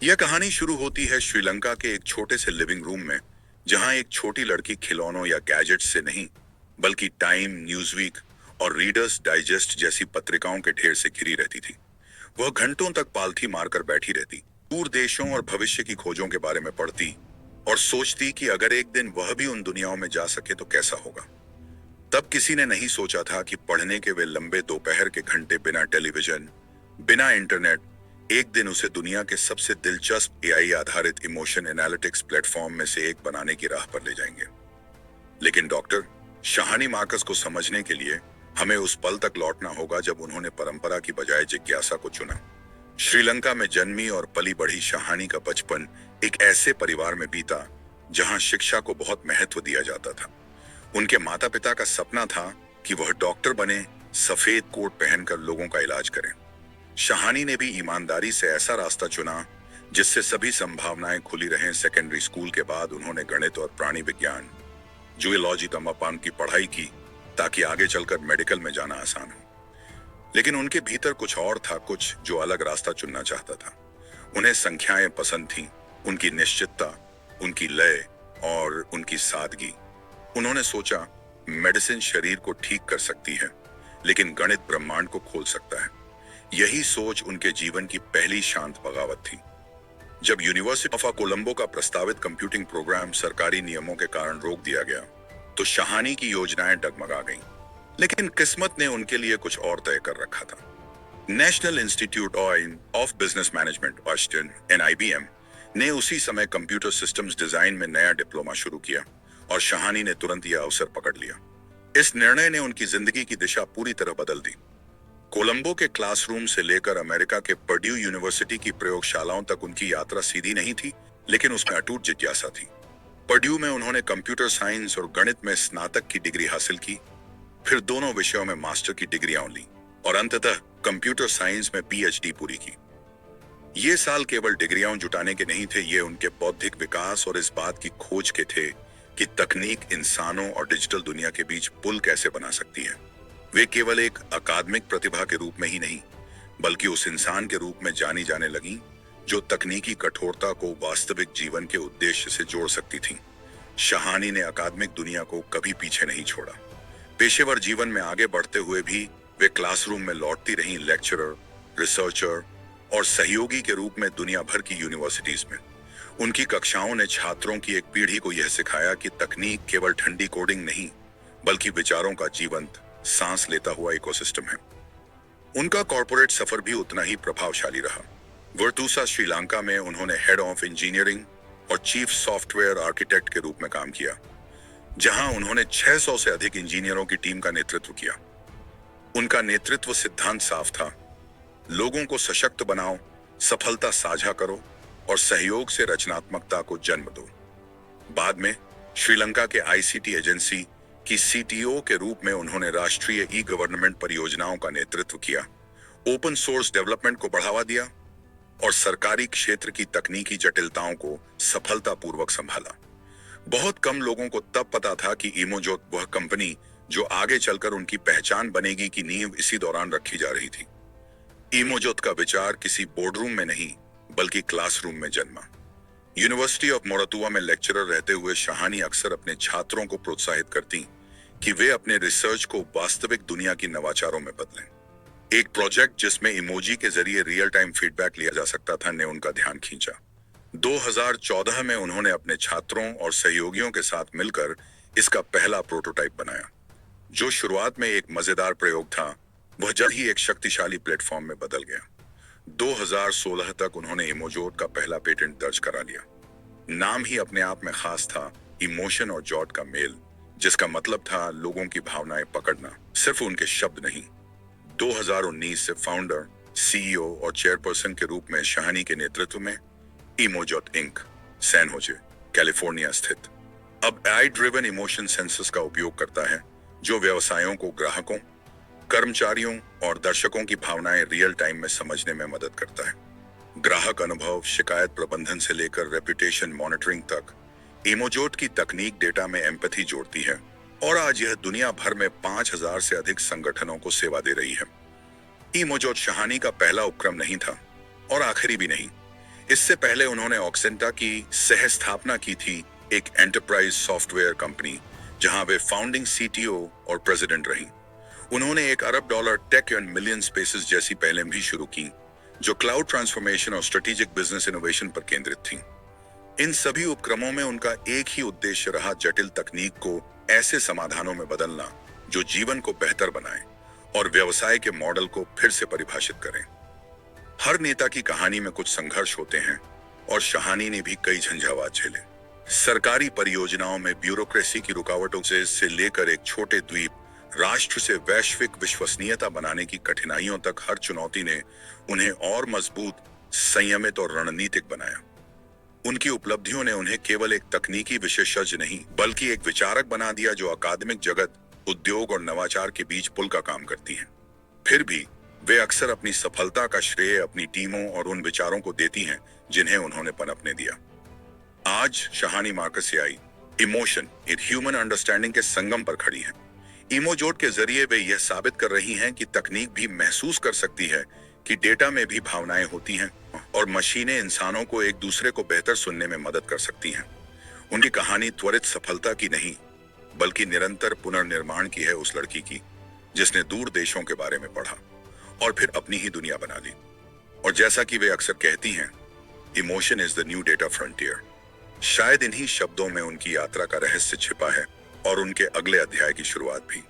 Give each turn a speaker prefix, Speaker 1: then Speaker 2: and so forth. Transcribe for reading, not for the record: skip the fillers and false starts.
Speaker 1: यह कहानी शुरू होती है श्रीलंका के एक छोटे से लिविंग रूम में, जहां एक छोटी लड़की खिलौनों या गैजेट्स से नहीं, बल्कि टाइम, न्यूज़वीक और रीडर्स डाइजेस्ट जैसी पत्रिकाओं के ढेर से घिरी रहती थी। वह घंटों तक पालथी मारकर बैठी रहती, दूर देशों और भविष्य की खोजों के बारे में पढ़ती और सोचती कि अगर एक दिन वह भी उन दुनियाओं में जा सके तो कैसा होगा। तब किसी ने नहीं सोचा था कि पढ़ने के वे लंबे दोपहर के घंटे बिना टेलीविजन, बिना इंटरनेट, एक दिन उसे दुनिया के सबसे दिलचस्प एआई आधारित इमोशन एनालिटिक्स प्लेटफॉर्म में से एक बनाने की राह पर ले जाएंगे। लेकिन डॉक्टर शाहानी मार्कस को समझने के लिए हमें उस पल तक लौटना होगा जब उन्होंने परंपरा की बजाय जिज्ञासा को चुना। श्रीलंका में जन्मी और पली बढ़ी शाहानी का बचपन एक ऐसे परिवार में बीता जहां शिक्षा को बहुत महत्व दिया जाता था। उनके माता पिता का सपना था कि वह डॉक्टर बने, सफेद कोट पहनकर लोगों का इलाज करें। शाहानी ने भी ईमानदारी से ऐसा रास्ता चुना जिससे सभी संभावनाएं खुली रहें। सेकेंडरी स्कूल के बाद उन्होंने गणित और प्राणी विज्ञान, जूलॉजी तमापान की पढ़ाई की ताकि आगे चलकर मेडिकल में जाना आसान हो। लेकिन उनके भीतर कुछ और था, कुछ जो अलग रास्ता चुनना चाहता था। उन्हें संख्याएं पसंद थीं, उनकी निश्चितता, उनकी लय और उनकी सादगी। उन्होंने सोचा मेडिसिन शरीर को ठीक कर सकती है, लेकिन गणित ब्रह्मांड को खोल सकता है। यही सोच उनके जीवन की पहली शांत बगावत थी। जब यूनिवर्सिटी ऑफ कोलंबो का प्रस्तावित कंप्यूटिंग प्रोग्राम सरकारी नियमों के कारण रोक दिया गया, तो शाहानी की योजनाएं डगमगा गईं। लेकिन किस्मत ने उनके लिए कुछ और तय कर रखा था। National institute of business management Washington (NIBM) ने उसी समय कंप्यूटर सिस्टम्स डिजाइन में नया डिप्लोमा शुरू किया और शाहानी ने तुरंत यह अवसर पकड़ लिया। इस निर्णय ने उनकी जिंदगी की दिशा पूरी तरह बदल दी। कोलंबो के क्लासरूम से लेकर अमेरिका के पर्ड्यू यूनिवर्सिटी की प्रयोगशालाओं तक उनकी यात्रा सीधी नहीं थी, लेकिन उसमें अटूट जिज्ञासा थी। पर्ड्यू में उन्होंने कंप्यूटर साइंस और गणित में स्नातक की डिग्री हासिल की, फिर दोनों विषयों में मास्टर की डिग्रियां ली और अंततः कंप्यूटर साइंस में PhD पूरी की। ये साल केवल डिग्रियां जुटाने के नहीं थे, ये उनके बौद्धिक विकास और इस बात की खोज के थे कि तकनीक इंसानों और डिजिटल दुनिया के बीच पुल कैसे बना सकती है। वे केवल एक अकादमिक प्रतिभा के रूप में ही नहीं, बल्कि उस इंसान के रूप में जानी जाने लगी जो तकनीकी कठोरता को वास्तविक जीवन के उद्देश्य से जोड़ सकती थी। शाहानी ने अकादमिक दुनिया को कभी पीछे नहीं छोड़ा। पेशेवर जीवन में आगे बढ़ते हुए भी वे क्लासरूम में लौटती रहीं, लेक्चरर, रिसर्चर और सहयोगी के रूप में दुनिया भर की यूनिवर्सिटीज में। उनकी कक्षाओं ने छात्रों की एक पीढ़ी को यह सिखाया कि तकनीक केवल ठंडी कोडिंग नहीं, बल्कि विचारों का जीवंत, सांस लेता हुआ इकोसिस्टम है। उनका कॉर्पोरेट सफर भी उतना ही प्रभावशाली रहा। वर्तुसा श्रीलंका में उन्होंने हेड ऑफ इंजीनियरिंग और चीफ सॉफ्टवेयर आर्किटेक्ट के रूप में काम किया, जहां उन्होंने 600 से अधिक इंजीनियरों की टीम का नेतृत्व किया। उनका नेतृत्व सिद्धांत साफ था, लोगों को सशक्त बनाओ, सफलता साझा करो और सहयोग से रचनात्मकता को जन्म दो। बाद में श्रीलंका के ICT एजेंसी की CTO के रूप में उन्होंने राष्ट्रीय ई-गवर्नमेंट परियोजनाओं का नेतृत्व किया, ओपन सोर्स डेवलपमेंट को बढ़ावा दिया और सरकारी क्षेत्र की तकनीकी जटिलताओं को सफलतापूर्वक संभाला। बहुत कम लोगों को तब पता था कि इमोजोत वह कंपनी जो आगे चलकर उनकी पहचान बनेगी की नींव इसी दौरान रखी जा रही थी। इमोजोत का विचार किसी बोर्डरूम में नहीं, बल्कि क्लासरूम में जन्मा। यूनिवर्सिटी ऑफ मोरातुआ में लेक्चरर रहते हुए शाहानी अक्सर अपने छात्रों को प्रोत्साहित करती कि वे अपने रिसर्च को वास्तविक दुनिया की नवाचारों में बदलें। एक प्रोजेक्ट जिसमें इमोजी के जरिए रियल टाइम फीडबैक लिया जा सकता था ने उनका ध्यान खींचा। 2014 में उन्होंने अपने छात्रों और सहयोगियों के साथ मिलकर इसका पहला प्रोटोटाइप बनाया। जो शुरुआत में एक मजेदार प्रयोग था, वह जल्द ही एक शक्तिशाली प्लेटफॉर्म में बदल गया। 2016 तक उन्होंने इमोजोट का पहला पेटेंट दर्ज करा लिया। नाम ही अपने आप में खास था, इमोशन और जॉट का मेल, जिसका मतलब था लोगों की भावनाएं पकड़ना, सिर्फ उनके शब्द नहीं। 2019 से फाउंडर, CEO और चेयरपर्सन के रूप में शाहानी के नेतृत्व में इमोजोट इंक, सैन होजे, कैलिफोर्निया स्थित, अब AI ड्रिवन इमोशन सेंसस का उपयोग करता है, जो व्यवसायों को ग्राहकों, कर्मचारियों और दर्शकों की भावनाएं रियल टाइम में समझने में मदद करता है। ग्राहक अनुभव, शिकायत प्रबंधन से लेकर रेपुटेशन मॉनिटरिंग तक, इमोजोट की तकनीक डेटा में एम्पैथी जोड़ती है और आज यह दुनिया भर में 5000 से अधिक संगठनों को सेवा दे रही है। इमोजोट शाहानी का पहला उपक्रम नहीं था और आखिरी भी नहीं। इससे पहले उन्होंने ऑक्सेंटा की सह स्थापना की थी, एक एंटरप्राइज सॉफ्टवेयर कंपनी, जहां वे फाउंडिंग सीटीओ और प्रेसिडेंट रहीं। उन्होंने $1 अरब टेक एंड मिलियन स्पेसेस जैसी पहलें भी शुरू की, जो क्लाउड ट्रांसफॉर्मेशन और स्ट्रेटेजिक बिजनेस इनोवेशन पर केंद्रित थीं। इन सभी उपक्रमों में उनका एक ही उद्देश्य रहा, जटिल तकनीक को ऐसे समाधानों में बदलना जो जीवन को बेहतर बनाए और व्यवसाय के मॉडल को फिर से परिभाषित करें। हर नेता की कहानी में कुछ संघर्ष होते हैं और शहानी ने भी कई झंझावात झेले। सरकारी परियोजनाओं में ब्यूरोक्रेसी की रुकावटों से लेकर एक छोटे द्वीप राष्ट्र से वैश्विक विश्वसनीयता बनाने की कठिनाइयों तक, हर चुनौती ने उन्हें और मजबूत, संयमित और रणनीतिक बनाया। उनकी उपलब्धियों ने उन्हें केवल एक तकनीकी विशेषज्ञ नहीं, बल्कि एक विचारक बना दिया जो अकादमिक जगत, उद्योग और नवाचार के बीच पुल का काम करती हैं। फिर भी वे अक्सर अपनी सफलता का श्रेय अपनी टीमों और उन विचारों को देती हैं जिन्हें उन्होंने पनपने दिया। आज शहानी मार्कस से आई इमोशन एक ह्यूमन अंडरस्टैंडिंग के संगम पर खड़ी है। इमोजोट के जरिए वे यह साबित कर रही हैं कि तकनीक भी महसूस कर सकती है कि डेटा में भी भावनाएं होती हैं और मशीनें इंसानों को एक दूसरे को बेहतर सुनने में मदद कर सकती हैं। उनकी कहानी त्वरित सफलता की नहीं, बल्कि निरंतर पुनर्निर्माण की है, उस लड़की की जिसने दूर देशों के बारे में पढ़ा और फिर अपनी ही दुनिया बना ली। और जैसा कि वे अक्सर कहती हैं, emotion is the new data frontier. शायद इन्हीं शब्दों में उनकी यात्रा का रहस्य छिपा है और उनके अगले अध्याय की शुरुआत भी।